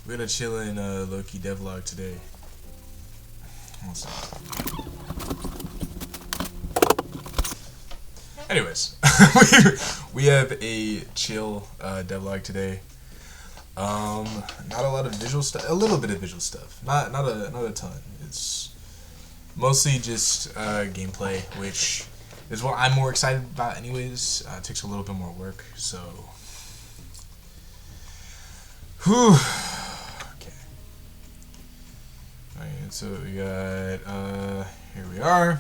We're gonna chill in low-key devlog today. One second. Anyways, we have a chill devlog today. Not a lot of visual stuff. A little bit of visual stuff. Not a ton. It's mostly just gameplay, which is what I'm more excited about. Anyways, it takes a little bit more work. So, whew. Okay. Alright, so we got here we are.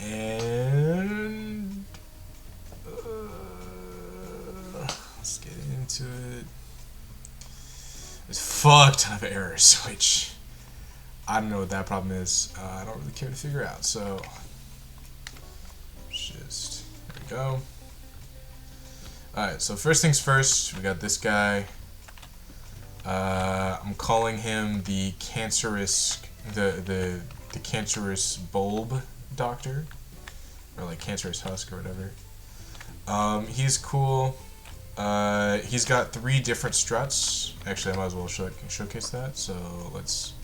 And let's get into it. There's a fuck ton of errors, which I don't know what that problem is. I don't really care to figure out. So just there we go. Alright, so first things first, we got this guy. I'm calling him the cancerous the cancerous bulb doctor, or like cancerous husk or whatever. He's cool. He's got 3 different struts. Actually, I might as well showcase that. So let's,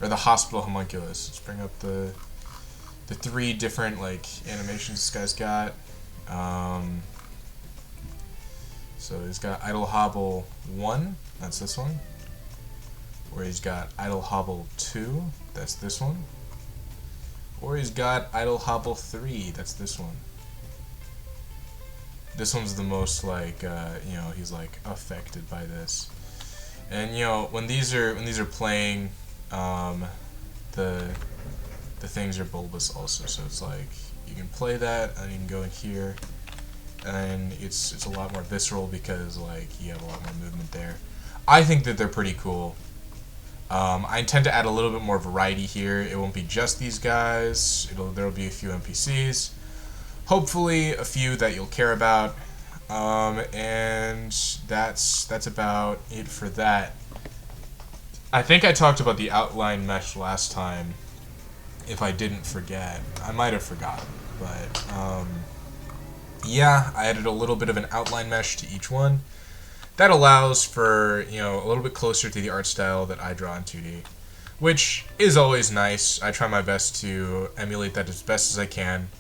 or the hospital hommunculus. Let's bring up the 3 different like animations this guy's got. So he's got idle hobble 1. That's this one. Or he's got idle hobble 2. That's this one. Or he's got idle hobble 3. That's this one. This one's the most like you know, he's like affected by this. And you know, when these are playing, the things are bulbous also. So it's like you can play that and you can go in here, and it's a lot more visceral because like you have a lot more movement there. I think that they're pretty cool. I intend to add a little bit more variety here. It won't be just these guys. There'll be a few NPCs. Hopefully a few that you'll care about. And that's about it for that. I think I talked about the outline mesh last time. If I didn't forget, I might have forgotten, but yeah, I added a little bit of an outline mesh to each one. That allows for, you know, a little bit closer to the art style that I draw in 2D, which is always nice. I try my best to emulate that as best as I can.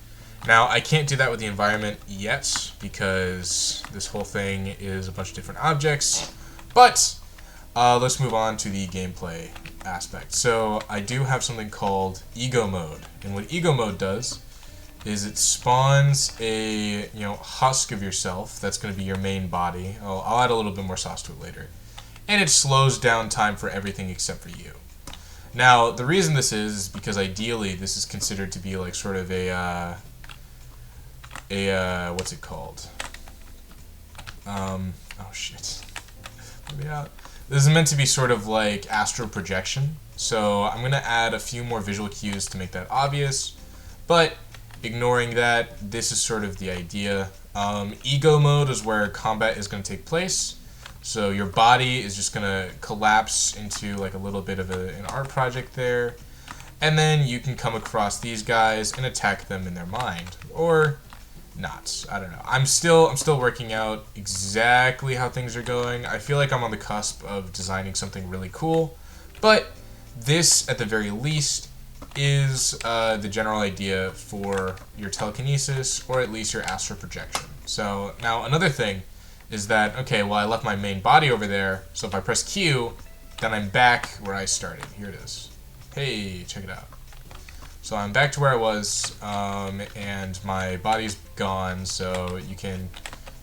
Now, I can't do that with the environment yet because this whole thing is a bunch of different objects, but let's move on to the gameplay aspect. So I do have something called ego mode, and what ego mode does is it spawns a, you know, husk of yourself. That's going to be your main body. I'll add a little bit more sauce to it later. And it slows down time for everything except for you. Now, the reason this is because ideally this is considered to be like sort of a what's it called? Oh shit. Let me out. This is meant to be sort of like astral projection. So I'm going to add a few more visual cues to make that obvious. But ignoring that, this is sort of the idea. Ego mode is where combat is going to take place. So your body is just going to collapse into like a little bit of an art project there. And then you can come across these guys and attack them in their mind. Or not. I don't know. I'm still working out exactly how things are going. I feel like I'm on the cusp of designing something really cool. But this, at the very least, is the general idea for your telekinesis, or at least your astral projection. So now another thing is that, okay, well, I left my main body over there, so if I press Q, then I'm back where I started. Here it is. Hey, check it out. So I'm back to where I was, and my body's gone, so you can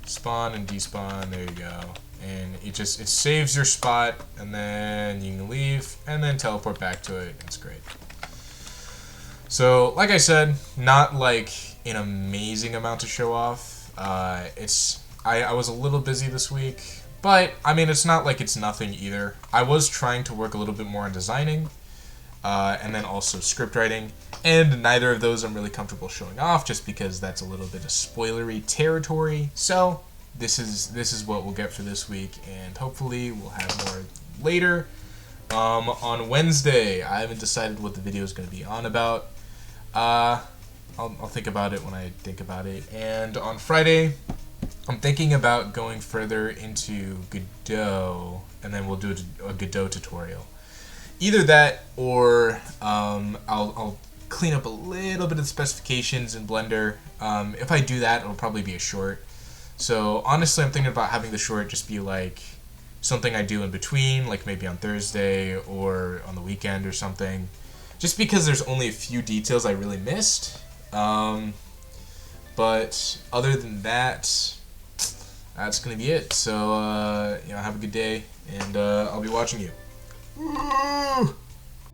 spawn and despawn. There you go. And it saves your spot, and then you can leave, and then teleport back to it. It's great. So, like I said, not like an amazing amount to show off. I was a little busy this week, but I mean, it's not like it's nothing either. I was trying to work a little bit more on designing, and then also script writing, and neither of those I'm really comfortable showing off, just because that's a little bit of spoilery territory. So this is what we'll get for this week, and hopefully we'll have more later. On Wednesday, I haven't decided what the video is going to be on about. I'll think about it when I think about it. And on Friday, I'm thinking about going further into Godot, and then we'll do a Godot tutorial. Either that, or I'll clean up a little bit of the specifications in Blender. If I do that, it'll probably be a short. So honestly, I'm thinking about having the short just be like something I do in between, like maybe on Thursday or on the weekend or something. Just because there's only a few details I really missed. But other than that, that's gonna be it. So have a good day, and I'll be watching you.